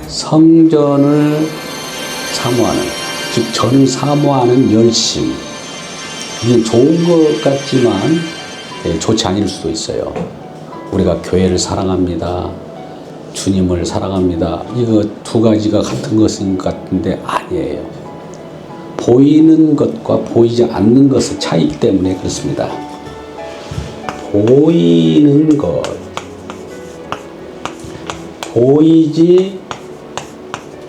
성전을 사모하는, 즉 전을 사모하는 열심, 이게 좋은 것 같지만 좋지 않을 수도 있어요. 우리가 교회를 사랑합니다, 주님을 사랑합니다, 이거 두 가지가 같은 것인 것 같은데 아니에요. 보이는 것과 보이지 않는 것의 차이기 때문에 그렇습니다. 보이는 것, 보이지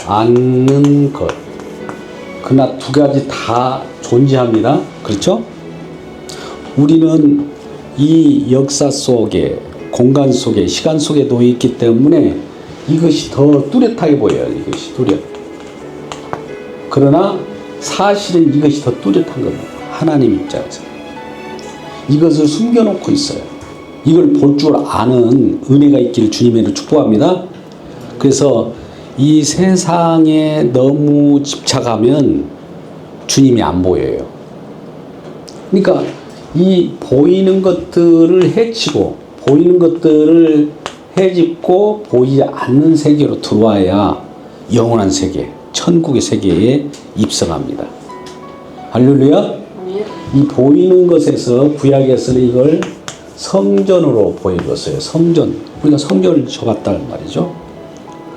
않는 것, 그러나 두 가지 다 존재합니다. 그렇죠? 우리는 이 역사 속에, 공간 속에, 시간 속에 놓여 있기 때문에 이것이 더 뚜렷하게 보여요. 이것이 뚜렷. 그러나 사실은 이것이 더 뚜렷한 겁니다. 하나님 입장에서. 이것을 숨겨놓고 있어요. 이걸 볼 줄 아는 은혜가 있기를 주님으로 축복합니다. 그래서 이 세상에 너무 집착하면 주님이 안 보여요. 그러니까 이 보이는 것들을 해치고, 보이는 것들을 해집고 보이지 않는 세계로 들어와야 영원한 세계, 천국의 세계에 입성합니다. 할렐루야. 이 보이는 것에서 구약에서는 이걸 성전으로 보여줬어요. 성전. 우리가 성전을 적었다는 말이죠.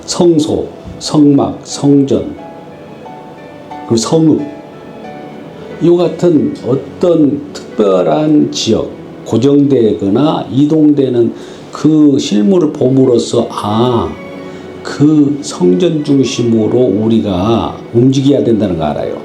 성소, 성막, 성전, 그리고 성읍. 이 같은 어떤 특별한 지역, 고정되거나 이동되는 그 실물을 봄으로써 그 성전 중심으로 우리가 움직여야 된다는 거 알아요.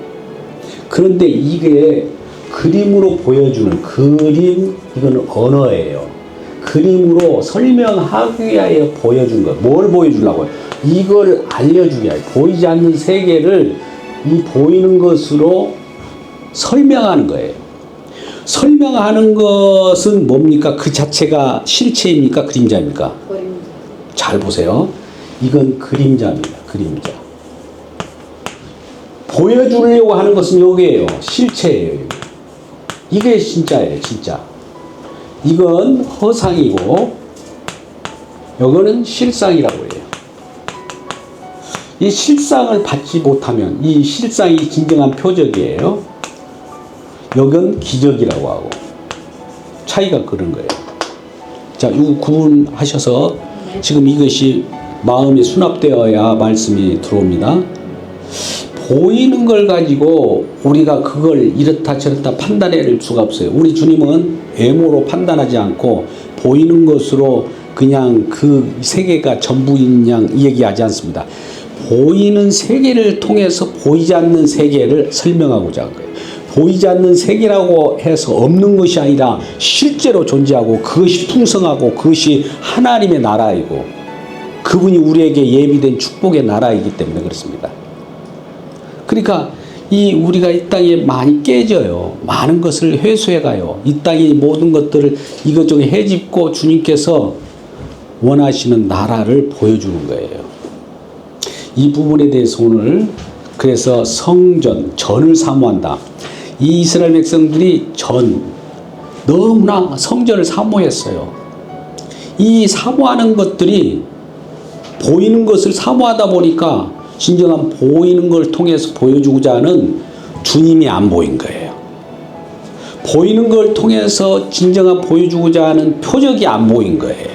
그런데 이게 그림으로 보여주는 그림, 이거는 언어예요. 그림으로 설명하기 위하여 보여준 거. 뭘 보여주려고요? 이걸 알려주기 위하여. 보이지 않는 세계를 이 보이는 것으로 설명하는 거예요. 설명하는 것은 뭡니까? 그 자체가 실체입니까? 그림자입니까? 그림자. 잘 보세요. 이건 그림자입니다. 그림자. 보여주려고 하는 것은 여기에요. 실체예요. 이게 진짜예요. 진짜. 이건 허상이고 이거는 실상이라고 해요. 이 실상을 받지 못하면 이 실상이 진정한 표적이에요. 이건 기적이라고 하고. 차이가 그런 거예요. 자, 이거 구분하셔서 지금 이것이 마음에 수납되어야 말씀이 들어옵니다. 보이는 걸 가지고 우리가 그걸 이렇다 저렇다 판단해낼 수가 없어요. 우리 주님은 외모로 판단하지 않고 보이는 것으로 그냥 그 세계가 전부인 양 얘기하지 않습니다. 보이는 세계를 통해서 보이지 않는 세계를 설명하고자 한 거예요. 보이지 않는 세계라고 해서 없는 것이 아니라 실제로 존재하고 그것이 풍성하고 그것이 하나님의 나라이고 그분이 우리에게 예비된 축복의 나라이기 때문에 그렇습니다. 그러니까 우리가 이 땅에 많이 깨져요. 많은 것을 회수해 가요. 이 땅의 모든 것들을 이것저것 해집고 주님께서 원하시는 나라를 보여주는 거예요. 이 부분에 대해서 오늘 그래서 전을 사모한다. 이 이스라엘 백성들이 너무나 성전을 사모했어요. 이 사모하는 것들이 보이는 것을 사모하다 보니까 진정한 보이는 걸 통해서 보여주고자 하는 주님이 안 보인 거예요. 보이는 걸 통해서 진정한 보여주고자 하는 표적이 안 보인 거예요.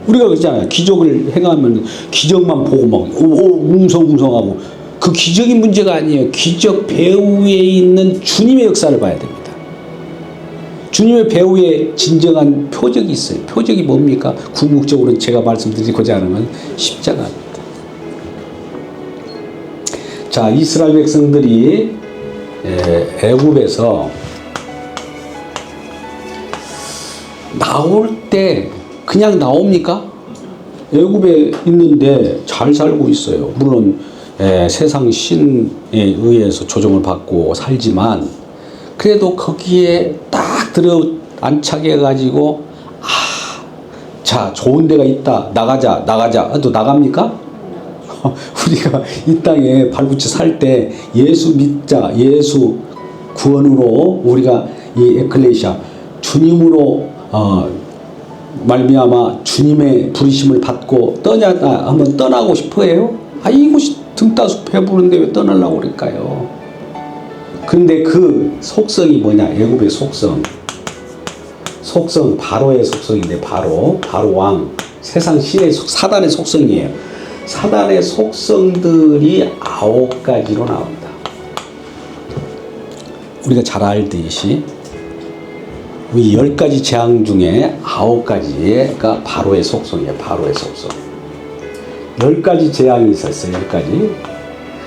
우리가 그러잖아요. 기적을 행하면 기적만 보고 막 웅성웅성하고 그 기적이 문제가 아니에요. 기적 배후에 있는 주님의 역사를 봐야 됩니다. 주님의 배후에 진정한 표적이 있어요. 표적이 뭡니까? 궁극적으로는 제가 말씀드리고자 하는 건 십자가입니다. 자, 이스라엘 백성들이 애굽에서 나올 때 그냥 나옵니까? 애굽에 있는데 잘 살고 있어요. 물론 세상 신에 의해서 조정을 받고 살지만 그래도 거기에 딱 들어 안착해 가지고 자, 좋은 데가 있다. 나가자. 또 나갑니까? 우리가 이 땅에 발붙여 살 때 예수 믿자. 예수 구원으로 우리가 이 에클레시아 주님으로 말미암아 주님의 부르심을 받고 한번 떠나고 싶어해요? 아이고 등따서 배부른데 왜 떠나려고 그럴까요? 근데 그 속성이 뭐냐? 애굽의 속성 바로의 속성인데 바로 왕 세상 신의 사단의 속성이에요. 사단의 속성들이 9가지로 나옵니다. 우리가 잘 알듯이 이 10가지 재앙 중에 9가지가 바로의 속성이에요. 바로의 속성. 10가지 재앙이 있었어요. 10가지.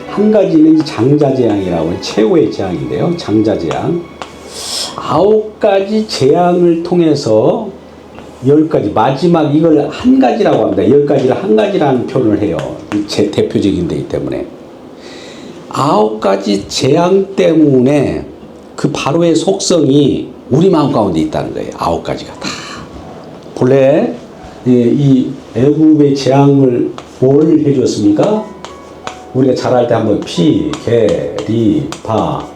한 가지는 장자재앙이라고 하는 최후의 재앙인데요. 장자재앙. 9가지 재앙을 통해서 10가지 마지막 이걸 한 가지라고 합니다. 10가지를 한 가지라는 표현을 해요. 제 대표적인 데이기 때문에 9가지 재앙 때문에 그 바로의 속성이 우리 마음 가운데 있다는 거예요. 9가지가 다. 본래 이 애굽의 재앙을 뭘 해줬습니까? 우리가 잘할 때 한번 피, 개, 리, 바,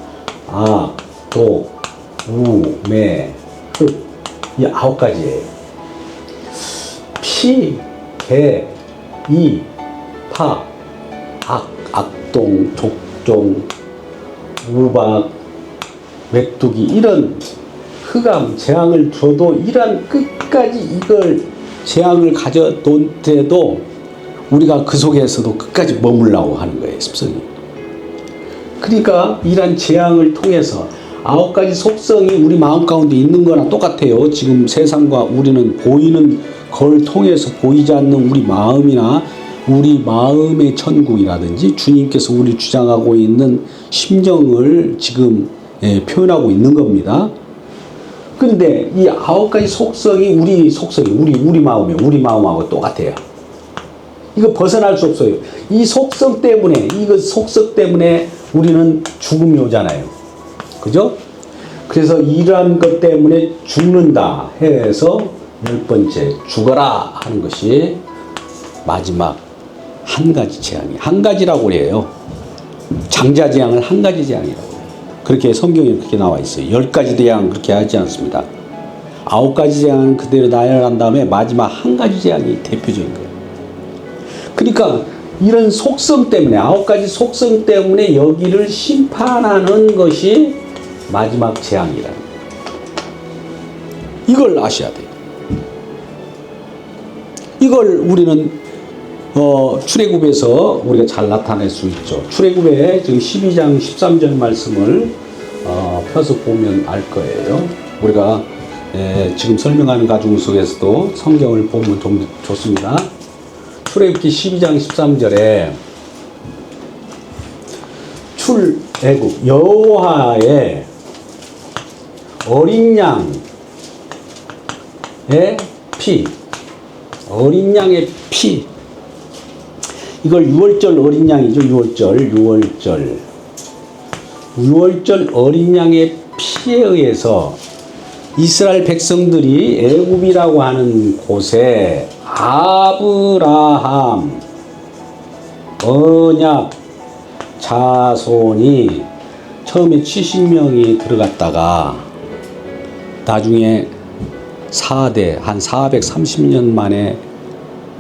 악, 독, 우, 매, 흑. 이 9가지예요. 피, 개, 이, 파, 악동, 족종, 우박, 메뚜기 이런 흑암, 재앙을 줘도 이런 끝까지 이걸 재앙을 가져놓더라도 우리가 그 속에서도 끝까지 머물라고 하는 거예요. 습성이. 그러니까 이런 재앙을 통해서 9가지 속성이 우리 마음 가운데 있는 거나 똑같아요. 지금 세상과 우리는 보이는 걸 통해서 보이지 않는 우리 마음이나 우리 마음의 천국이라든지 주님께서 우리 주장하고 있는 심정을 지금 표현하고 있는 겁니다. 근데 이 9가지 속성이 우리 마음하고 똑같아요. 이거 벗어날 수 없어요. 이 속성 때문에 우리는 죽음이 오잖아요. 그죠? 그래서 이러한 것 때문에 죽는다 해서 10번째 죽어라 하는 것이 마지막 한 가지 재앙이 한 가지라고 그래요. 장자 재앙을 한 가지 재앙이라고 해요. 그렇게 성경에 그렇게 나와 있어요. 10가지 재앙 그렇게 하지 않습니다. 9가지 재앙은 그대로 나열한 다음에 마지막 한 가지 재앙이 대표적인 거예요. 그러니까 이런 속성 때문에 9가지 속성 때문에 여기를 심판하는 것이 마지막 재앙이라는 거예요. 이걸 아셔야 돼요. 이걸 우리는 출애굽에서 우리가 잘 나타낼 수 있죠. 출애굽에 지금 12장 13절 말씀을 펴서 보면 알 거예요. 우리가 지금 설명하는 가정 속에서도 성경을 보면 좀 좋습니다. 출애굽기 12장 13절에 출애굽 여호와의 어린 양의 피, 어린 양의 피, 이걸 6월절 어린 양이죠. 6월절 어린 양의 피에 의해서 이스라엘 백성들이 애굽이라고 하는 곳에 아브라함 언약 자손이 처음에 70명이 들어갔다가 나중에 4대 한 430년 만에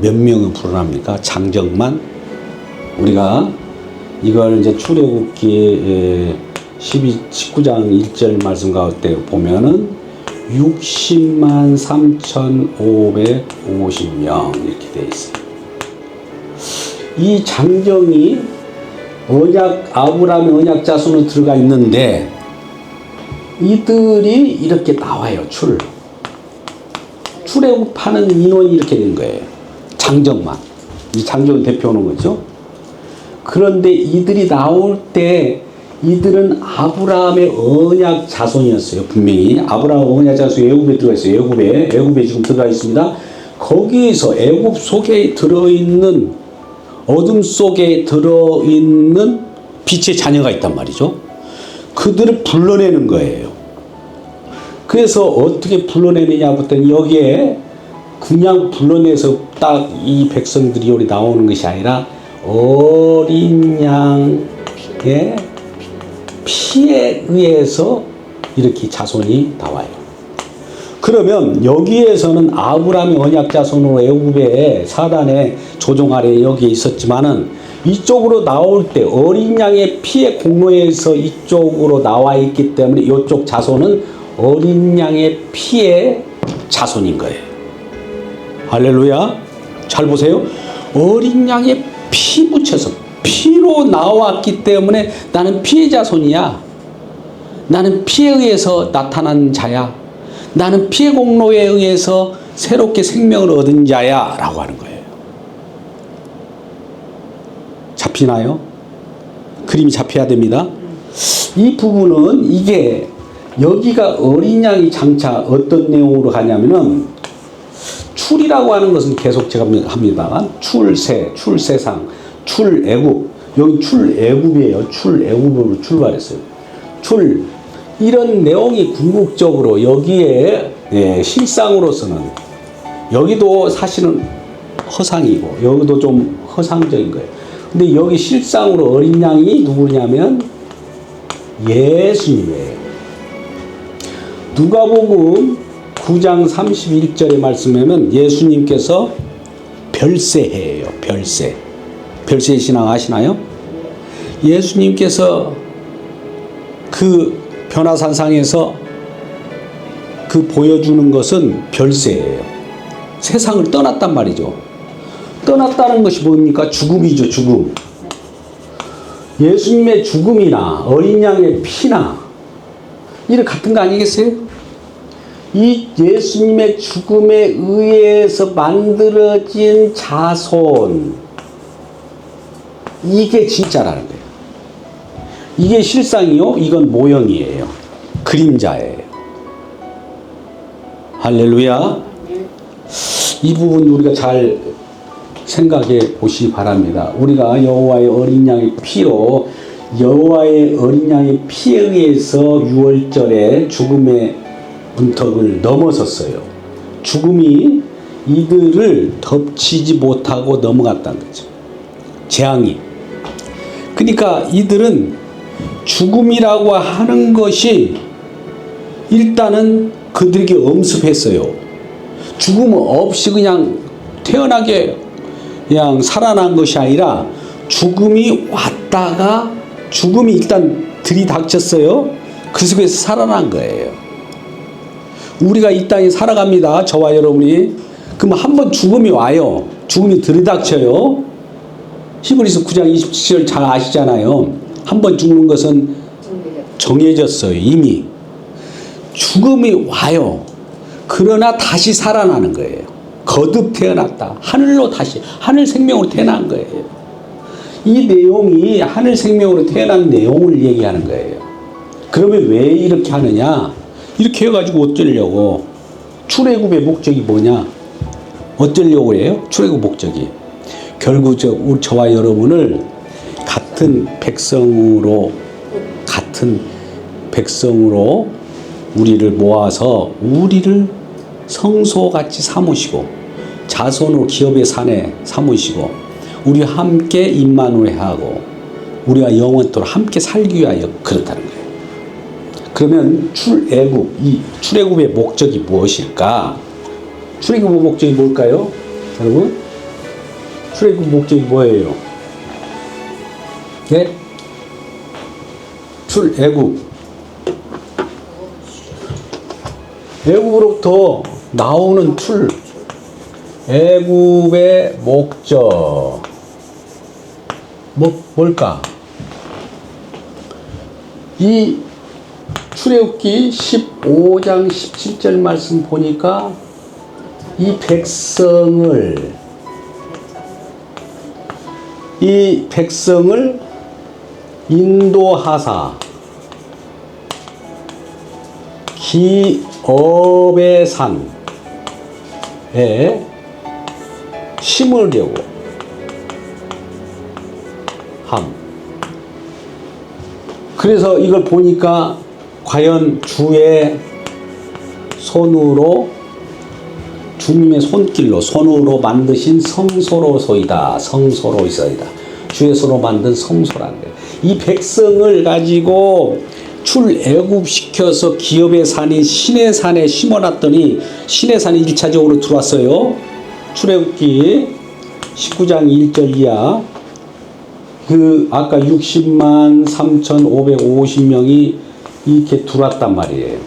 몇 명은 불어납니까? 장정만. 우리가 이걸 이제 출애굽기 19장 1절 말씀 가운데 보면은 60만 3,550명 이렇게 되어 있어요. 이 장정이 아브라함의 언약 자손으로 들어가 있는데 이들이 이렇게 나와요. 출애굽하는 인원이 이렇게 된 거예요. 장정만. 이 장정을 대표하는 거죠. 그런데 이들이 나올 때 이들은 아브라함의 언약 자손이었어요. 분명히 아브라함 언약 자손이 애굽에 들어가 있어요. 애굽에 지금 들어가 있습니다. 거기에서 애굽 속에 들어있는 어둠 속에 들어있는 빛의 자녀가 있단 말이죠. 그들을 불러내는 거예요. 그래서 어떻게 불러내느냐 했더니 여기에 그냥 불러내서 딱 이 백성들이 여기 나오는 것이 아니라 어린 양의 피에 의해서 이렇게 자손이 나와요. 그러면 여기에서는 아브라함의 언약 자손으로 애굽의 사단의 조종 아래 여기에 있었지만은 이쪽으로 나올 때 어린 양의 피의 공로에서 이쪽으로 나와 있기 때문에 이쪽 자손은 어린 양의 피의 자손인 거예요. 할렐루야. 잘 보세요. 어린 양의 피 묻혀서 피로 나왔기 때문에 나는 피의 자손이야. 나는 피에 의해서 나타난 자야. 나는 피의 공로에 의해서 새롭게 생명을 얻은 자야 라고 하는 거예요. 잡히나요? 그림이 잡혀야 됩니다. 이 부분은 이게 여기가 어린 양이 장차 어떤 내용으로 가냐면은 출이라고 하는 것은 계속 제가 합니다만 출세, 출세상, 출애굽. 여기 출애굽이에요. 출애굽으로 출발했어요. 이런 내용이 궁극적으로 여기에 실상으로서는 여기도 사실은 허상이고 여기도 좀 허상적인 거예요. 근데 여기 실상으로 어린 양이 누구냐면 예수님이에요. 누가복음 9장 31절의 말씀에는 예수님께서 별세해예요. 별세. 별세 신앙 아시나요? 예수님께서 그 변화산상에서 그 보여주는 것은 별세예요. 세상을 떠났단 말이죠. 떠났다는 것이 뭡니까? 죽음이죠. 죽음. 예수님의 죽음이나 어린 양의 피나 이런 같은 거 아니겠어요? 이 예수님의 죽음에 의해서 만들어진 자손, 이게 진짜라는 거예요. 이게 실상이요, 이건 모형이에요. 그림자예요. 할렐루야. 이 부분 우리가 잘 생각해 보시기 바랍니다. 우리가 여호와의 어린 양의 피로, 여호와의 어린 양의 피에 의해서 6월절에 죽음의 문턱을 넘어섰어요. 죽음이 이들을 덮치지 못하고 넘어갔다는 거죠. 재앙이. 그러니까 이들은 죽음이라고 하는 것이 일단은 그들에게 엄습했어요. 죽음 없이 그냥 태어나게 그냥 살아난 것이 아니라 죽음이 왔다가 죽음이 일단 들이닥쳤어요. 그 속에서 살아난 거예요. 우리가 이 땅에 살아갑니다. 저와 여러분이. 그럼 한번 죽음이 와요. 죽음이 들이닥쳐요. 히브리서 9장 27절 잘 아시잖아요. 한번 죽는 것은 정해졌어요. 이미. 죽음이 와요. 그러나 다시 살아나는 거예요. 거듭 태어났다. 하늘로 다시, 하늘 생명으로 태어난 거예요. 이 내용이 하늘 생명으로 태어난 내용을 얘기하는 거예요. 그러면 왜 이렇게 하느냐? 이렇게 해가지고 어쩌려고? 출애굽의 목적이 뭐냐? 어쩌려고 해요? 출애굽 목적이. 결국 저와 여러분을 같은 백성으로 우리를 모아서 우리를 성소같이 삼으시고 자손으로 기업의 산에 삼으시고 우리와 함께 임마누엘하고 우리가 영원토록 함께 살기 위하여 그렇다는 거예요. 그러면 이 출애굽의 목적이 무엇일까? 출애굽의 목적이 뭘까요? 여러분? 출애굽 목적이 뭐예요? 예? 출애굽. 애굽으로부터 나오는 애굽의 목적. 뭘까? 이 출애굽기 15장 17절 말씀 보니까 이 백성을 인도하사 기업의 산에 심으려고 함. 그래서 이걸 보니까 과연 주의 손으로 주님의 손으로 만드신 성소로소이다. 주의 손으로 만든 성소라는 거예요. 이 백성을 가지고 출애굽시켜서 기업의 산인 시내산에 심어놨더니 시내산이 1차적으로 들어왔어요. 출애굽기 19장 1절 이하. 그 아까 60만 3,550명이 이렇게 들어왔단 말이에요.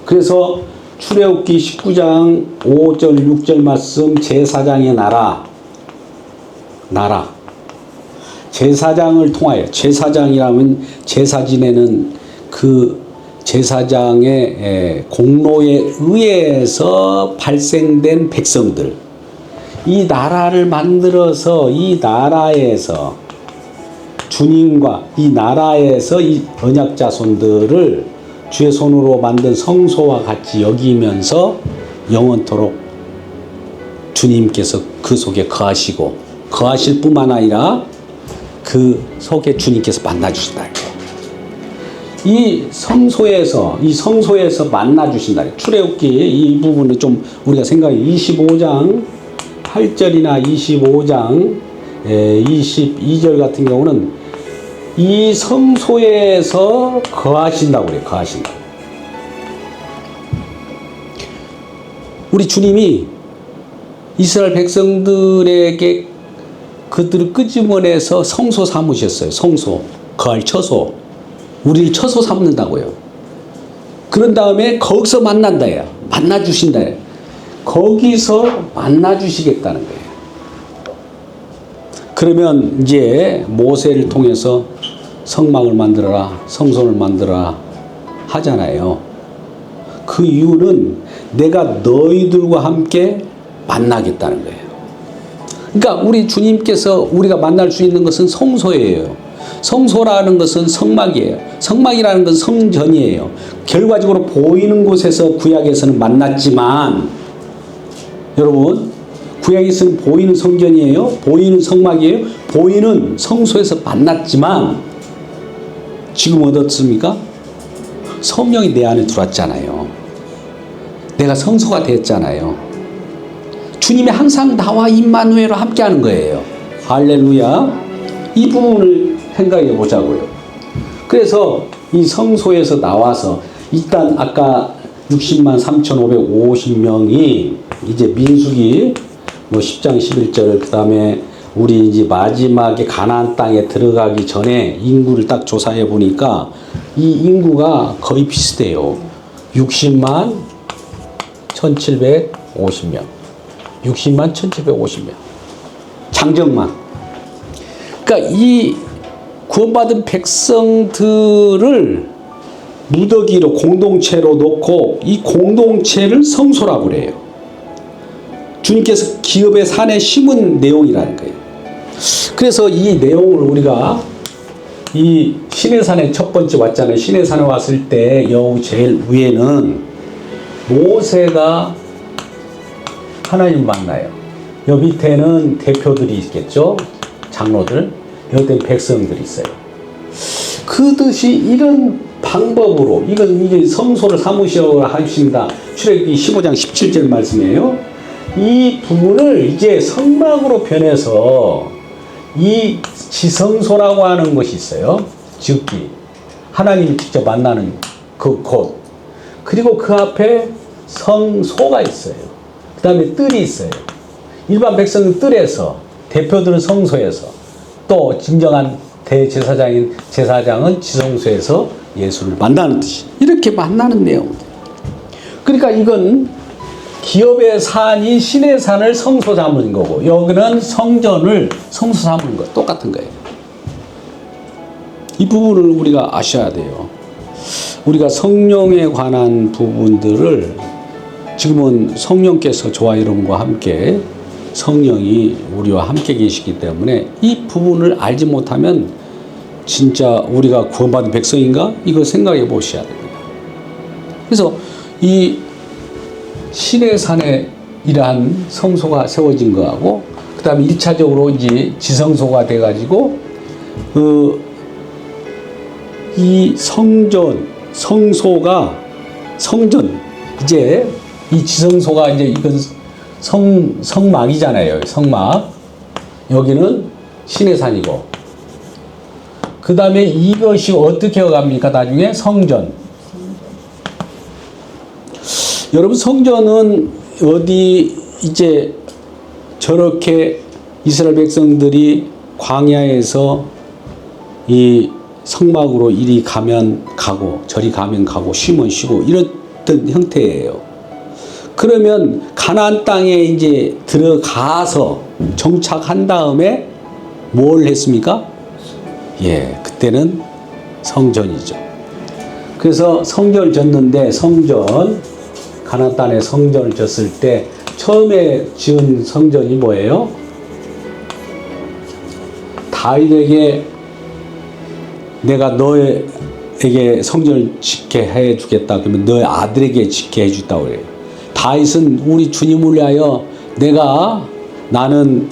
그래서 출애굽기 19장 5절 6절 말씀 제사장의 나라 제사장을 통하여, 제사장이라면 제사 지내는 그 제사장의 공로에 의해서 발생된 백성들, 이 나라를 만들어서 이 나라에서 주님과 이 나라에서 이 언약 자손들을 주의 손으로 만든 성소와 같이 여기면서 영원토록 주님께서 그 속에 거하시고, 거하실 뿐만 아니라 그 속에 주님께서 만나주신다. 이 성소에서 만나주신다. 출애굽기 이 부분은 좀 우리가 생각해 25장 8절이나 25장 22절 같은 경우는 이 성소에서 거하신다고 그래요. 거하신다. 우리 주님이 이스라엘 백성들에게 그들을 끄집어내서 성소 삼으셨어요. 성소, 거할 처소. 우리를 처소 삼는다고요. 그런 다음에 거기서 만난다요. 만나주신다요. 거기서 만나주시겠다는 거예요. 그러면 이제 모세를 통해서 성막을 만들어라, 성소를 만들어라 하잖아요. 그 이유는 내가 너희들과 함께 만나겠다는 거예요. 그러니까 우리 주님께서 우리가 만날 수 있는 것은 성소예요. 성소라는 것은 성막이에요. 성막이라는 것은 성전이에요. 결과적으로 보이는 곳에서 구약에서는 만났지만, 여러분, 구약에서는 보이는 성전이에요. 보이는 성막이에요. 보이는 성소에서 만났지만 지금 어떻습니까? 성령이 내 안에 들어왔잖아요. 내가 성소가 됐잖아요. 주님이 항상 나와 임마누엘로 함께하는 거예요. 할렐루야. 이 부분을 생각해 보자고요. 그래서 이 성소에서 나와서 일단 아까 60만 3,550명이 이제 민수기 10장 11절, 그 다음에 우리 이제 마지막에 가나안 땅에 들어가기 전에 인구를 딱 조사해 보니까 이 인구가 거의 비슷해요. 60만 1,750명. 60만 1,750명. 장정만. 그러니까 이 구원받은 백성들을 무더기로 공동체로 놓고 이 공동체를 성소라고 그래요. 주님께서 기업의 산에 심은 내용이라는 거예요. 그래서 이 내용을 우리가 이 시내산에 첫 번째 왔잖아요. 시내산에 왔을 때 여우 제일 위에는 모세가 하나님 만나요. 여 밑에는 대표들이 있겠죠. 장로들. 여기는 백성들이 있어요. 그 뜻이 이런 방법으로, 이건 이제 성소를 삼으시라고 하십니다. 출애굽기 15장 17절 말씀이에요. 이 부분을 이제 성막으로 변해서 이 지성소라고 하는 것이 있어요. 즉기 하나님이 직접 만나는 그 곳. 그리고 그 앞에 성소가 있어요. 그 다음에 뜰이 있어요. 일반 백성은 뜰에서, 대표들은 성소에서, 또 진정한 대제사장인 제사장은 지성소에서 예수를 만나는 뜻이, 이렇게 만나는 내용입니다. 그러니까 이건 기업의 산인 신의 산을 성소 삼은 거고, 여기는 성전을 성소 삼은 거 똑같은 거예요. 이 부분을 우리가 아셔야 돼요. 우리가 성령에 관한 부분들을 지금은 성령께서 저와 여러분과 함께 성령이 우리와 함께 계시기 때문에 이 부분을 알지 못하면 진짜 우리가 구원받은 백성인가? 이거 생각해 보셔야 됩니다. 그래서 이 신의 산에 이러한 성소가 세워진 거하고, 그 다음에 1차적으로 이제 지성소가 돼가지고, 이 성소가, 성전, 이제 이 지성소가 이제 이건 성막이잖아요. 성막. 여기는 신의 산이고, 그 다음에 이것이 어떻게 갑니까? 나중에 성전. 여러분, 성전은 어디 이제 저렇게 이스라엘 백성들이 광야에서 이 성막으로 이리 가면 가고 저리 가면 가고 쉬면 쉬고 이랬던 형태예요. 그러면 가나안 땅에 이제 들어가서 정착한 다음에 뭘 했습니까? 예, 그때는 성전이죠. 그래서 성전을 졌는데 가나안 땅에 성전을 졌을 때 처음에 지은 성전이 뭐예요? 다윗에게 내가 너에게 성전을 짓게 해주겠다. 그러면 너의 아들에게 짓게 해주겠다고 그래요. 다윗은 우리 주님을 위하여 나는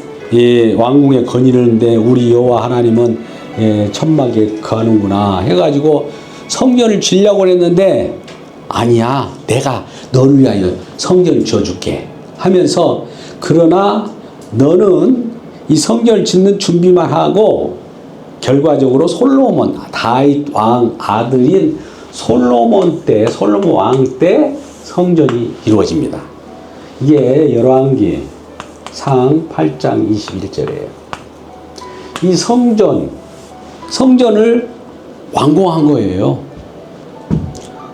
왕궁에 거니는데 우리 여호와 하나님은 천막에 거하는구나 해가지고 성전을 지으려고 했는데 아니야, 내가 너를 위하여 성전을 지어줄게 하면서 그러나 너는 이 성전을 짓는 준비만 하고 결과적으로 다윗 왕 아들인 솔로몬 왕 때 성전이 이루어집니다. 이게 열왕기 상 8장 21절이에요. 이 성전을 완공한 거예요.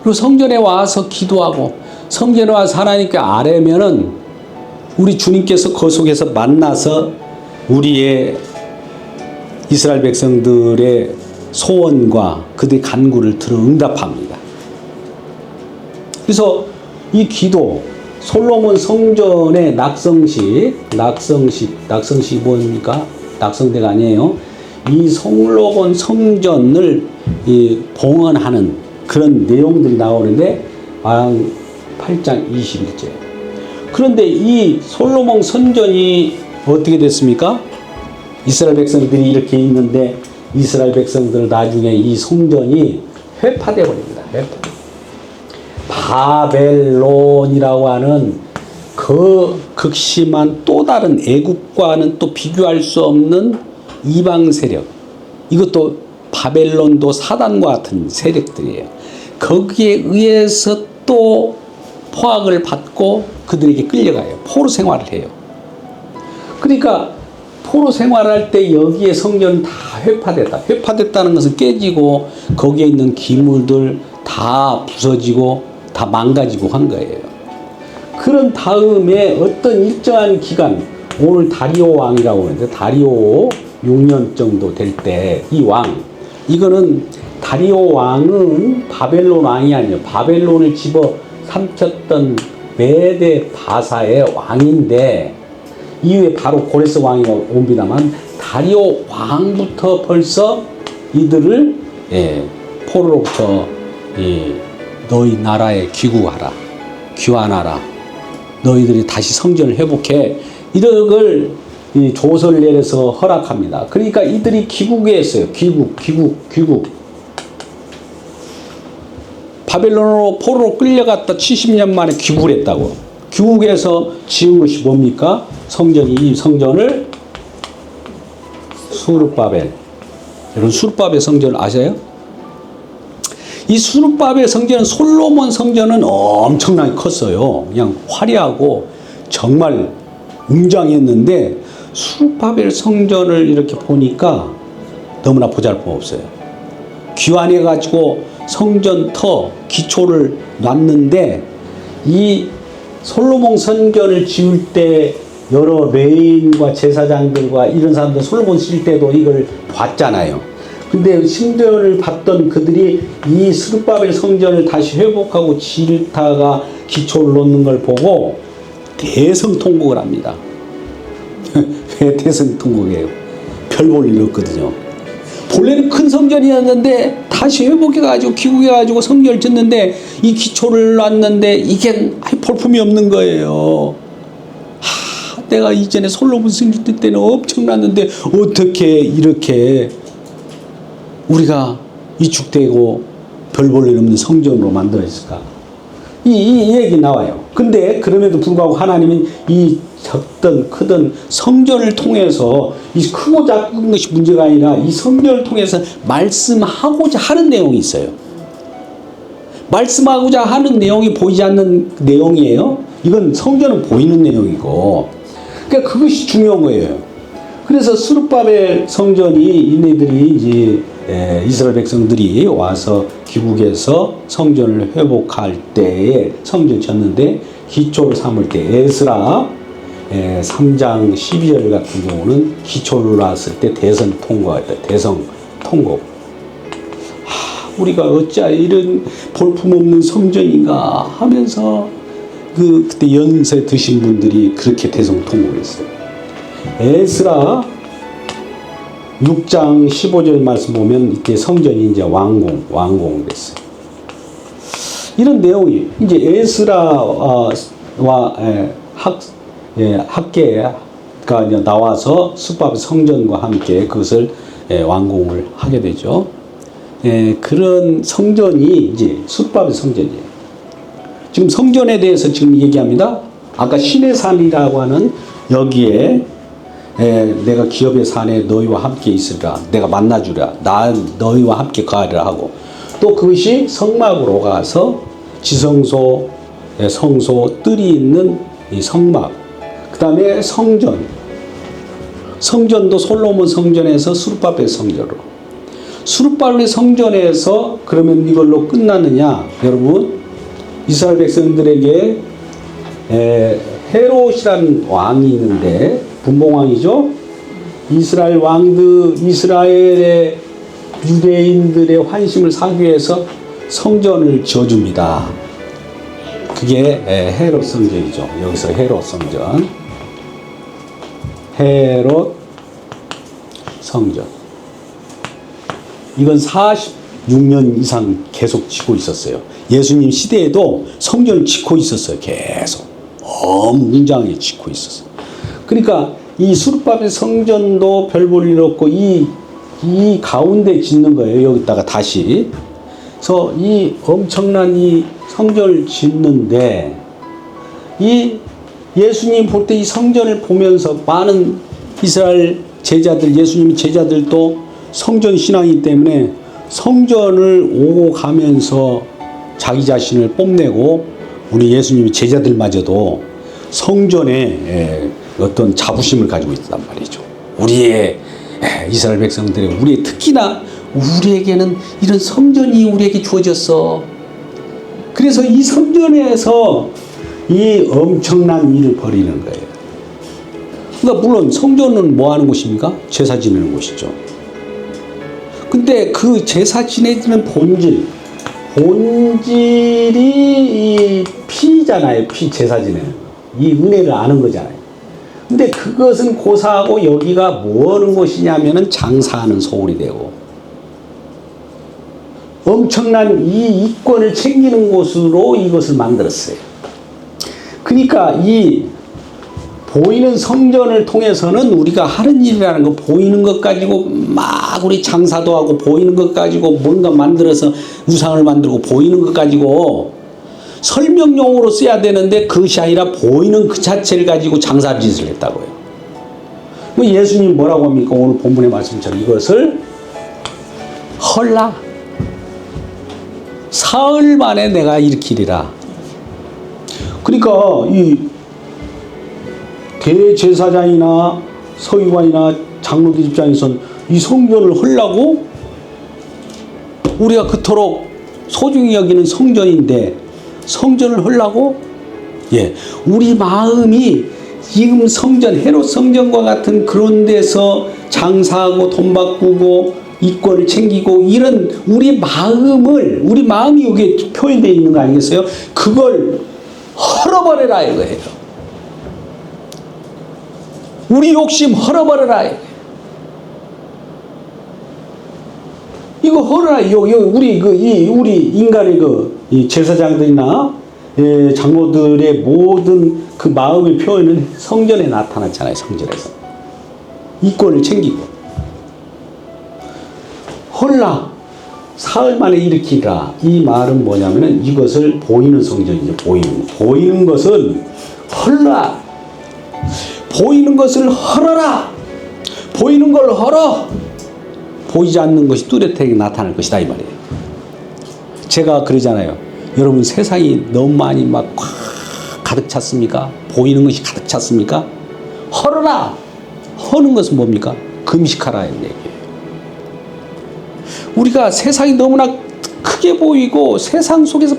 그리고 성전에 와서 기도하고 성전에 와서 하나님께 아뢰면은 우리 주님께서 그 속에서 만나서 우리의 이스라엘 백성들의 소원과 그들의 간구를 들어 응답합니다. 그래서 이 기도, 솔로몬 성전의 낙성식이 뭡니까? 낙성대가 아니에요. 이 솔로몬 성전을 봉헌하는 그런 내용들이 나오는데 왕 8장 21절. 그런데 이 솔로몬 성전이 어떻게 됐습니까? 이스라엘 백성들이 이렇게 있는데 이스라엘 백성들 나중에 이 성전이 회파되어 버립니다. 바벨론이라고 하는 그 극심한 또 다른 애국과는 또 비교할 수 없는 이방 세력, 이것도 바벨론도 사단과 같은 세력들이에요. 거기에 의해서 또 포악을 받고 그들에게 끌려가요. 포로 생활을 해요. 그러니까 포로 생활할 때 여기에 성전은 다 회파됐다는 것은 깨지고 거기에 있는 기물들 다 부서지고 다 망가지고 한 거예요. 그런 다음에 어떤 일정한 기간, 오늘 다리오 왕이라고 하는데 다리오 6년 정도 될 때 이거는 다리오 왕은 바벨론 왕이 아니에요. 바벨론을 집어 삼켰던 메데 바사의 왕인데 이후에 바로 고레스 왕이 옵니다만 다리오 왕부터 벌써 이들을 포로로부터 너희 나라에 귀환하라. 너희들이 다시 성전을 회복해. 이걸 조서를 내려서 허락합니다. 그러니까 이들이 귀국에 했어요. 귀국. 바벨론으로 포로로 끌려갔다 70년 만에 귀국을 했다고. 귀국에서 지은 것이 뭡니까? 이 성전을 수르바벨. 여러분 수르바벨 성전 아세요? 이 수르바벨 성전은 솔로몬 성전은 엄청나게 컸어요. 그냥 화려하고 정말 웅장했는데 수르바벨 성전을 이렇게 보니까 너무나 보잘것없어요. 귀환해가지고 성전터 기초를 놨는데 이 솔로몬 성전을 지을 때 여러 레위인과 제사장들과 이런 사람들 솔로몬 칠 때도 이걸 봤잖아요. 근데 성전을 봤던 그들이 이 스룹바벨 성전을 다시 회복하고 지다가 기초를 놓는 걸 보고 대성통곡을 합니다. 왜 대성통곡이에요? 별 볼 일 없거든요. 본래는 큰 성전이었는데 다시 회복해가지고 귀국해가지고 성전을 짓는데 이 기초를 놨는데 이게 볼품이 없는 거예요. 내가 이전에 솔로몬 승리 때는 엄청났는데 어떻게 이렇게 우리가 위축되고 별 볼 일 없는 성전으로 만들어졌을까? 이 얘기 나와요. 근데 그럼에도 불구하고 하나님은 이 작든 크든 성전을 통해서 이 크고 작은 것이 문제가 아니라 이 성전을 통해서 말씀하고자 하는 내용이 있어요. 말씀하고자 하는 내용이 보이지 않는 내용이에요. 이건 성전은 보이는 내용이고, 그러니까 그것이 중요한 거예요. 그래서 스룹바벨 성전이 이네들이 이제 이스라엘 백성들이 와서 귀국해서 성전을 회복할 때에 성전 졌는데 기초를 삼을 때 에스라 3장 12절 같은 경우는 기초를 놨을 때 대성 통과했다. 대성 통곡. 우리가 어찌 이런 볼품없는 성전인가 하면서 그때 연세 드신 분들이 그렇게 대성 통곡을 했어요. 에스라 6장 15절 말씀 보면 이때 성전이 이제 완공됐어요. 이런 내용이 이제 에스라와 학계가 나와서 숫밥 성전과 함께 그것을 완공을 하게 되죠. 그런 성전이 이제 숫밥의 성전이에요. 지금 성전에 대해서 지금 얘기합니다. 아까 신의 산이라고 하는 여기에 내가 기업의 산에 너희와 함께 있으리라. 내가 만나주라. 나 너희와 함께 가리라 하고, 또 그것이 성막으로 가서 지성소, 성소, 뜰이 있는 이 성막, 그 다음에 성전. 성전도 솔로몬 성전에서 수르바벨 성전으로. 수르바벨 성전에서 그러면 이걸로 끝났느냐? 여러분, 이스라엘 백성들에게 헤롯이라는 왕이 있는데, 분봉왕이죠. 이스라엘 이스라엘의 유대인들의 환심을 사기 위해서 성전을 지어줍니다. 그게 헤롯 성전이죠. 여기서 헤롯 성전. 헤롯 성전. 이건 46년 이상 계속 짓고 있었어요. 예수님 시대에도 성전을 짓고 있었어요. 계속. 웅장하게 짓고 있었어요. 그러니까 이 수르바벨 성전도 별 볼 일 없고 이 가운데 짓는 거예요. 여기다가 다시. 그래서 이 엄청난 이 성전을 짓는데, 이 예수님 볼 때 이 성전을 보면서 많은 이스라엘 제자들, 예수님 제자들도 성전 신앙이기 때문에 성전을 오고 가면서 자기 자신을 뽐내고, 우리 예수님의 제자들마저도 성전에 어떤 자부심을 가지고 있단 말이죠. 우리의 이스라엘 백성들의, 우리의 특히나 우리에게는 이런 성전이 우리에게 주어졌어. 그래서 이 성전에서 이 엄청난 일을 벌이는 거예요. 그러니까 물론 성전은 뭐 하는 곳입니까? 제사 지내는 곳이죠. 근데 그 제사 지내는 본질이 이 피잖아요. 피, 제사 지내는. 이 은혜를 아는 거잖아요. 근데 그것은 고사하고 여기가 뭐 하는 곳이냐면은 장사하는 소홀이 되고, 엄청난 이 이권을 챙기는 곳으로 이것을 만들었어요. 그러니까 이 보이는 성전을 통해서는 우리가 하는 일이라는 거, 보이는 것 가지고 막 우리 장사도 하고, 보이는 것 가지고 뭔가 만들어서 우상을 만들고, 보이는 것 가지고 설명용으로 써야 되는데 그것이 아니라 보이는 그 자체를 가지고 장사짓을 했다고요. 예수님 뭐라고 합니까? 오늘 본문의 말씀처럼 이것을 헐라, 사흘 만에 내가 일으키리라. 그러니까 이 대제사장이나 서기관이나 장로들 입장에선 이 성전을 헐라고, 우리가 그토록 소중히 여기는 성전인데 성전을 헐라고? 예, 우리 마음이 지금 성전, 헤롯 성전과 같은 그런 데서 장사하고 돈 바꾸고 이권을 챙기고 이런 우리 마음이 여기에 표현되어 있는 거 아니겠어요? 그걸 헐어버려라 이거예요. 우리 욕심 헐어버려라. 이거 헐어라. 우리 인간의 이 제사장들이나 장로들의 모든 그 마음의 표현은 성전에 나타났잖아요. 성전에서 이권을 챙기고, 헐라 사흘 만에 일으키라. 이 말은 뭐냐면은 이것을 보이는 성전이죠. 보이는 것은 헐라 보이는 것을 헐어라. 보이는 걸 헐어. 보이지 않는 것이 뚜렷하게 나타날 것이다 이 말이에요. 제가 그러잖아요. 여러분 세상이 너무 많이 막 가득 찼습니까? 보이는 것이 가득 찼습니까? 헐어라. 허는 것은 뭡니까? 금식하라 이런 얘기예요. 우리가 세상이 너무나 크게 보이고 세상 속에서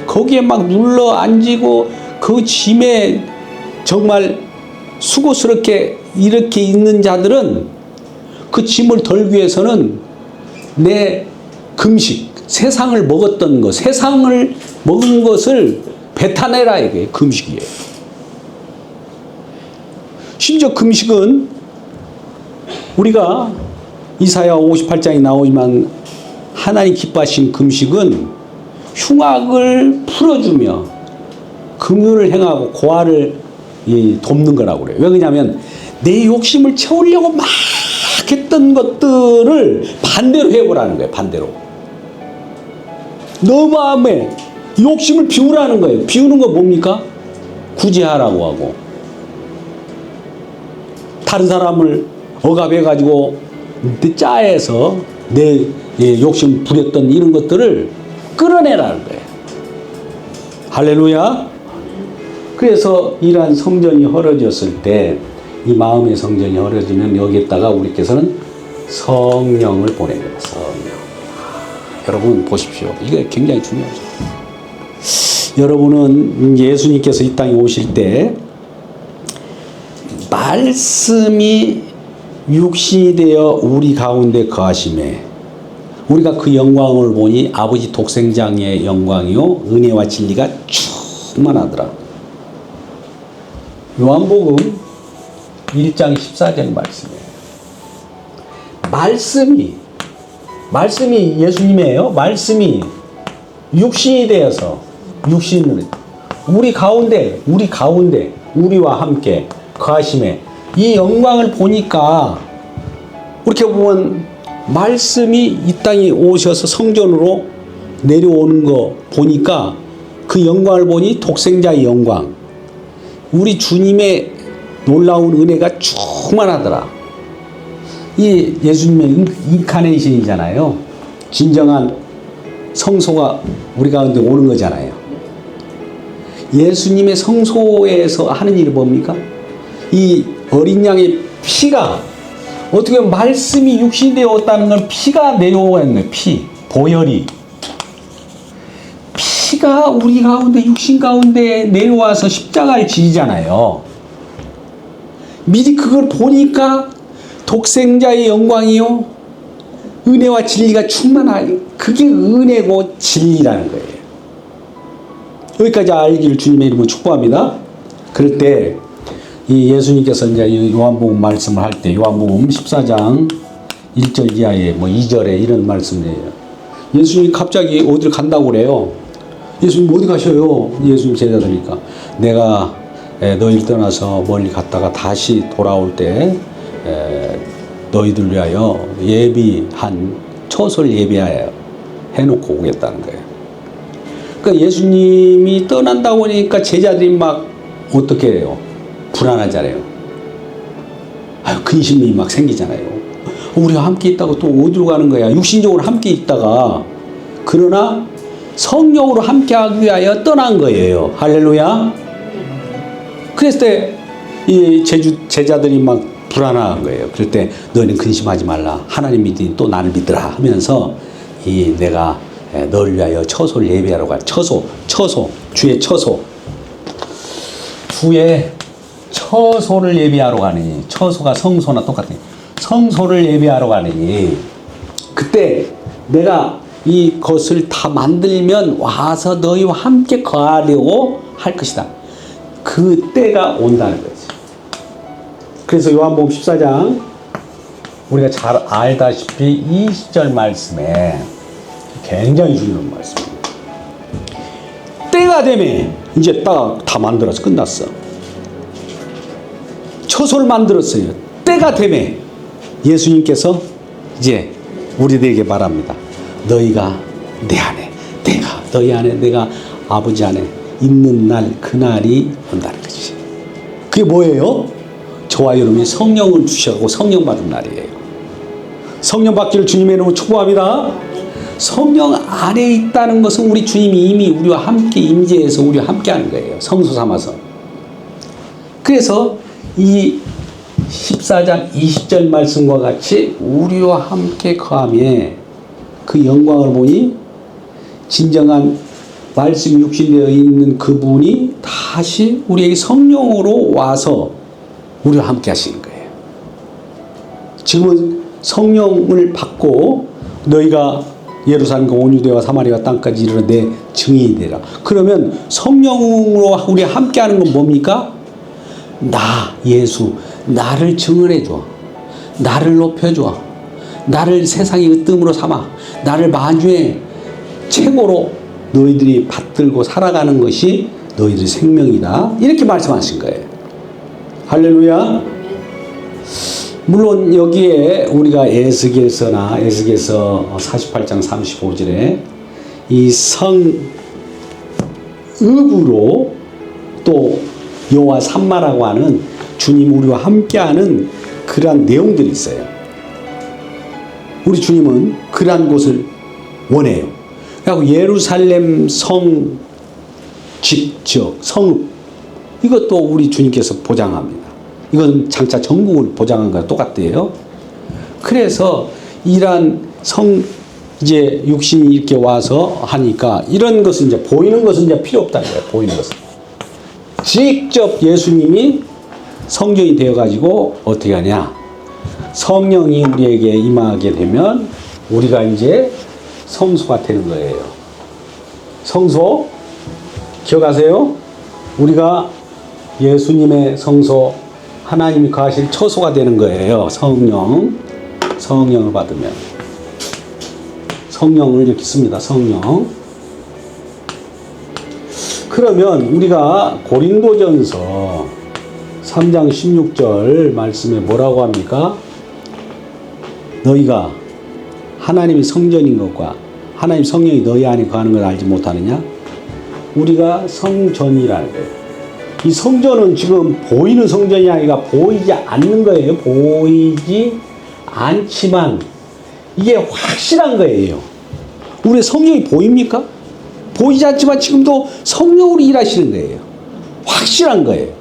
거기에 막 눌러 앉고 그 짐에 정말 수고스럽게 이렇게 있는 자들은 그 짐을 덜기 위해서는 내 금식, 세상을 먹었던 것, 세상을 먹은 것을 뱉어내라 이게 금식이에요. 심지어 금식은 우리가 이사야 58장에 나오지만 하나님 기뻐하신 금식은 흉악을 풀어주며 긍휼을 행하고 고아를 돕는 거라고 그래요. 왜 그러냐면 내 욕심을 채우려고 막 했던 것들을 반대로 해보라는 거예요. 반대로. 너 마음에 욕심을 비우라는 거예요. 비우는 거 뭡니까? 구제하라고 하고 다른 사람을 억압해가지고 짜해서 내 욕심 부렸던 이런 것들을 끌어내라는 거예요. 할렐루야. 그래서 이러한 성전이 헐어졌을 때 이 마음의 성전이 헐어지면 여기에다가 우리께서는 성령을 보냅니다. 성령. 여러분 보십시오. 이게 굉장히 중요하죠. 여러분은 예수님께서 이 땅에 오실 때 말씀이 육신이 되어 우리 가운데 거하심에 우리가 그 영광을 보니 아버지 독생자의 영광이요 은혜와 진리가 충만하더라. 요한복음 1장 14절 말씀이에요. 말씀이 예수님이에요. 말씀이 육신이 되어서 육신을 우리 가운데 우리와 함께 거하심에 이 영광을 보니까 이렇게 보면 말씀이 이 땅에 오셔서 성전으로 내려오는 거 보니까 그 영광을 보니 독생자의 영광 우리 주님의 놀라운 은혜가 충만하더라. 이 예수님의 인카네이션이잖아요. 진정한 성소가 우리 가운데 오는 거잖아요. 예수님의 성소에서 하는 일이 뭡니까? 이 어린 양의 피가 어떻게 보면 말씀이 육신이 되었다는 건 피가 내려오는 거예요. 보혈이. 피가 우리 가운데 육신 가운데 내려와서 십자가를 지잖아요. 미리 그걸 보니까 독생자의 영광이요 은혜와 진리가 충만하니 그게 은혜고 진리라는 거예요. 여기까지 알기를 주님의 이름으로 축복합니다. 그럴 때 이 예수님께서 이제 요한복음 말씀을 할 때 요한복음 14장 1절 이하에 2절에 이런 말씀이에요. 예수님이 갑자기 어디를 간다고 그래요. 예수님 어디 가셔요? 예수님 제자들이니까 내가 너희를 떠나서 멀리 갔다가 다시 돌아올 때 너희들 위하여 예비한 처소를 예비하여 해놓고 오겠다는 거예요. 그러니까 예수님이 떠난다고 하니까 제자들이 막 어떻게 해요? 불안하잖아요. 근심이 막 생기잖아요. 우리가 함께 있다가 또 어디로 가는 거야? 육신적으로 함께 있다가 그러나 성령으로 함께 하기 위하여 떠난 거예요. 할렐루야. 그랬을 때 이 제자들이 막 불안한 거예요. 그럴 때 너희는 근심하지 말라. 하나님 믿으니 또 나를 믿으라 하면서 내가 너를 위하여 처소를 예비하러 가. 처소. 주의 처소. 주의 처소를 예비하러 가니. 처소가 성소나 똑같아요. 성소를 예비하러 가니. 그때 내가 이것을 다 만들면 와서 너희와 함께 거하려고 할 것이다. 그 때가 온다는 거지. 그래서 요한복음 14장 우리가 잘 알다시피 20절 말씀에 굉장히 중요한 말씀입니다. 때가 되면 이제 딱 다 만들어서 끝났어. 처소를 만들었어요. 때가 되면 예수님께서 이제 우리들에게 말합니다. 너희가 내 안에, 내가 너희 안에, 내가 아버지 안에 있는 날, 그날이 온다는 거지. 그게 뭐예요? 저와 여러분이 성령을 주셔고 성령 받은 날이에요. 성령 받기를 주님의 이름으로 축복합니다. 성령 안에 있다는 것은 우리 주님이 이미 우리와 함께 임재해서 우리와 함께 하는 거예요. 성소 삼아서. 그래서 이 14장 20절 말씀과 같이 우리와 함께 거하며 그 영광을 보니 진정한 말씀이 육신되어 있는 그분이 다시 우리에게 성령으로 와서 우리와 함께 하시는 거예요. 지금은 성령을 받고 너희가 예루살렘과 온 유대와 사마리아 땅까지 이르러 내 증인이 되라. 그러면 성령으로 우리 함께 하는 건 뭡니까? 나 예수 나를 증언해 줘. 나를 높여 줘. 나를 세상의 으뜸으로 삼아. 나를 만주의 최고로 너희들이 받들고 살아가는 것이 너희들의 생명이다. 이렇게 말씀하신 거예요. 할렐루야. 물론 여기에 우리가 에스겔서나 에스겔서 48장 35절에 이 성읍으로 또 여호와 삼마라고 하는 주님 우리와 함께하는 그러한 내용들이 있어요. 우리 주님은 그러한 곳을 원해요. 그리고 예루살렘 성 직접 성읍 이것도 우리 주님께서 보장합니다. 이건 장차 전국을 보장한 거랑 똑같대요. 그래서 이러한 이제 육신이 이렇게 와서 하니까 이런 것은 이제 보이는 것은 이제 필요 없다는 거예요. 보이는 것은. 직접 예수님이 성령이 되어가지고 어떻게 하냐. 성령이 우리에게 임하게 되면 우리가 이제 성소가 되는 거예요. 성소 기억하세요? 우리가 예수님의 성소 하나님이 거하실 처소가 되는 거예요. 성령을 받으면 성령을 이렇게 씁니다. 성령. 그러면 우리가 고린도전서 3장 16절 말씀에 뭐라고 합니까? 너희가 하나님이 성전인 것과 하나님 성령이 너희 안에 거하는 걸 알지 못하느냐? 우리가 성전이라는 거예요. 이 성전은 지금 보이는 성전이 아니라 보이지 않는 거예요. 보이지 않지만 이게 확실한 거예요. 우리 성령이 보입니까? 보이지 않지만 지금도 성령으로 일하시는 거예요. 확실한 거예요.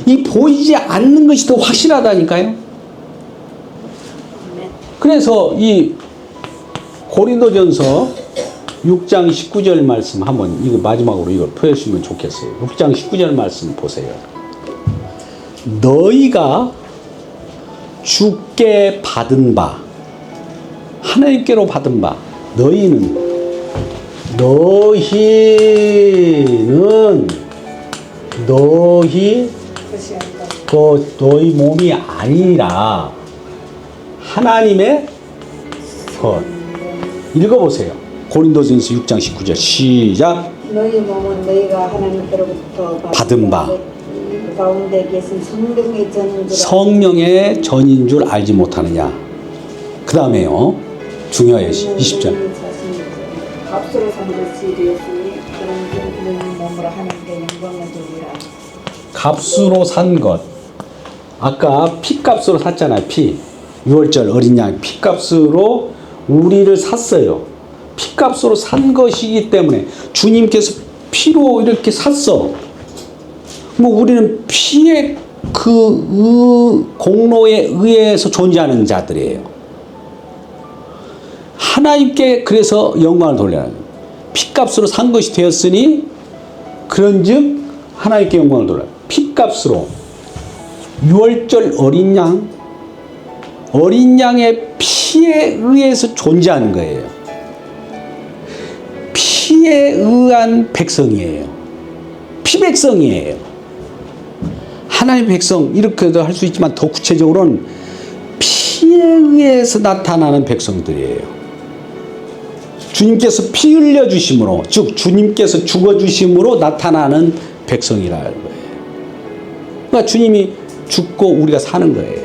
이 보이지 않는 것이 더 확실하다니까요. 그래서 이 고린도전서 6장 19절 말씀 한번 이거 마지막으로 이걸 펴주시면 좋겠어요. 6장 19절 말씀 보세요. 너희가 주께 받은 바 하나님께로 받은 바 너희 너희 몸이 아니라 하나님의 것. 읽어보세요. 고린도전서 6장 19절 시작. 너희 몸은 너희가 하나님께로부터 받은 바 가운데 계신 성령의 전인 줄 알지 못하느냐. 그 다음에요. 중요해요. 20절. 값으로 산 것이 되었으니 그런 너희 몸으로 하나님께 영광을 돌리라. 값으로 산 것. 아까 피값으로 샀잖아요. 피. 6월절 어린 양 피값으로 우리를 샀어요. 피값으로 산 것이기 때문에 주님께서 피로 이렇게 샀어. 뭐 우리는 피의 그 공로에 의해서 존재하는 자들이에요. 하나님께 그래서 영광을 돌려라. 피값으로 산 것이 되었으니 그런즉 하나님께 영광을 돌려라. 피값으로 6월절 어린 양의 피에 의해서 존재하는 거예요. 피에 의한 백성이에요. 피백성이에요. 하나님의 백성 이렇게도 할 수 있지만 더 구체적으로는 피에 의해서 나타나는 백성들이에요. 주님께서 피 흘려 주심으로 즉 주님께서 죽어 주심으로 나타나는 백성이라는 거예요. 그러니까 주님이 죽고 우리가 사는 거예요.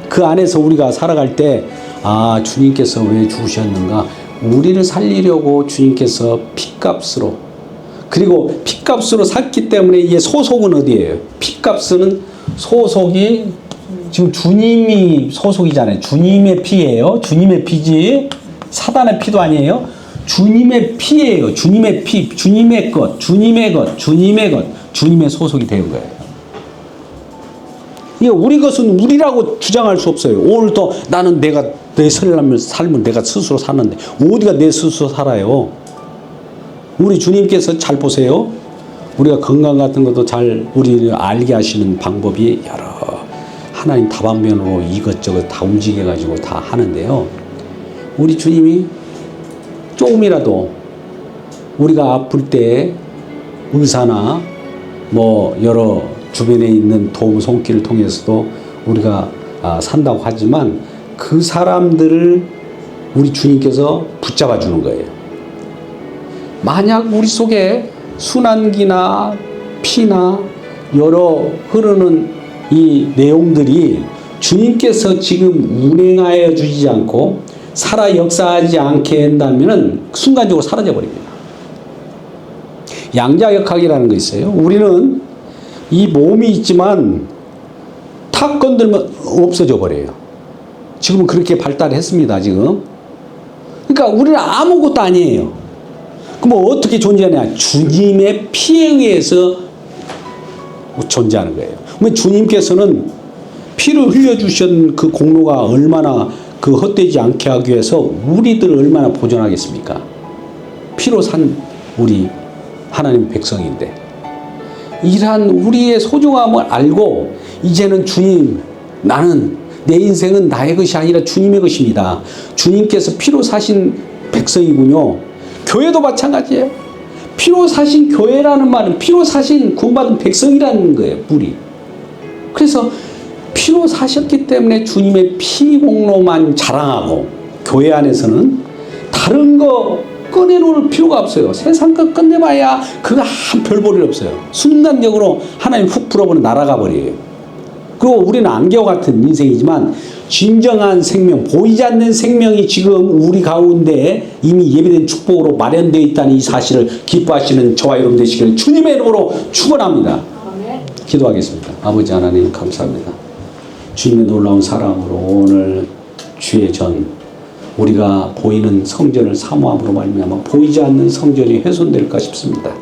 그 안에서 우리가 살아갈 때 아 주님께서 왜 죽으셨는가? 우리를 살리려고 주님께서 피값으로 그리고 핏값으로 샀기 때문에 이게 소속은 어디예요? 핏값은 소속이 지금 주님이 소속이잖아요. 주님의 피예요. 주님의 피지 사단의 피도 아니에요. 주님의 피예요. 주님의 피, 주님의 것, 주님의 것, 주님의 것, 주님의 소속이 된 거예요. 이게 우리 것은 우리라고 주장할 수 없어요. 오늘도 나는 내가 내 삶을 내가 스스로 사는데 어디가 내 스스로 살아요? 우리 주님께서 잘 보세요. 우리가 건강 같은 것도 잘 우리를 알게 하시는 방법이 여러 하나님 다방면으로 이것저것 다 움직여가지고 다 하는데요. 우리 주님이 조금이라도 우리가 아플 때 의사나 뭐 여러 주변에 있는 도움 손길을 통해서도 우리가 산다고 하지만 그 사람들을 우리 주님께서 붙잡아 주는 거예요. 만약 우리 속에 순환기나 피나 여러 흐르는 이 내용들이 주님께서 지금 운행하여 주지 않고 살아 역사하지 않게 한다면 순간적으로 사라져 버립니다. 양자역학이라는 거 있어요. 우리는 이 몸이 있지만 탁 건들면 없어져 버려요. 지금은 그렇게 발달했습니다. 지금. 그러니까 우리는 아무것도 아니에요. 그럼 어떻게 존재하냐? 주님의 피에 의해서 존재하는 거예요. 그러면 주님께서는 피를 흘려주신 그 공로가 얼마나 그 헛되지 않게 하기 위해서 우리들을 얼마나 보존하겠습니까? 피로 산 우리 하나님 백성인데 이러한 우리의 소중함을 알고 이제는 주님, 나는 내 인생은 나의 것이 아니라 주님의 것입니다. 주님께서 피로 사신 백성이군요. 교회도 마찬가지예요. 피로 사신 교회라는 말은 피로 사신 구원받은 백성이라는 거예요. 뿌리. 그래서 피로 사셨기 때문에 주님의 피 공로만 자랑하고 교회 안에서는 다른 거 꺼내놓을 필요가 없어요. 세상 것 끝내봐야 그거 한 별 볼 일 없어요. 순간적으로 하나님 훅 불어버려 날아가 버려요. 그리고 우리는 안개와 같은 인생이지만 진정한 생명, 보이지 않는 생명이 지금 우리 가운데 이미 예비된 축복으로 마련되어 있다는 이 사실을 기뻐하시는 저와 여러분 되시기를 주님의 이름으로 축원합니다. 기도하겠습니다. 아버지 하나님 감사합니다. 주님의 놀라운 사랑으로 오늘 주의 전 우리가 보이는 성전을 사모함으로 말미암아 보이지 않는 성전이 훼손될까 싶습니다.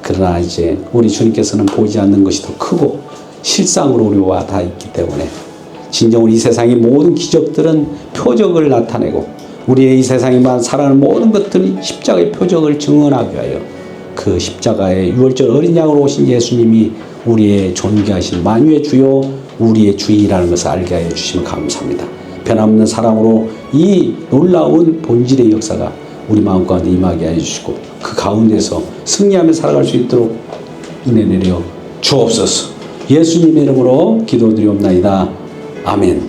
그러나 이제 우리 주님께서는 보이지 않는 것이 더 크고 실상으로 우리와 다 있기 때문에 진정으로 이 세상의 모든 기적들은 표적을 나타내고 우리의 이 세상에만 살아가는 모든 것들이 십자가의 표적을 증언하게 하여 그 십자가의 유월절 어린 양으로 오신 예수님이 우리의 존귀하신 만유의 주요 우리의 주이라는 것을 알게 하여 주시면 감사합니다. 변함없는 사랑으로 이 놀라운 본질의 역사가 우리 마음 가운데 임하게 하여 주시고 그 가운데서 승리하며 살아갈 수 있도록 은혜 내려 주옵소서. 예수님의 이름으로 기도드리옵나이다. 아멘.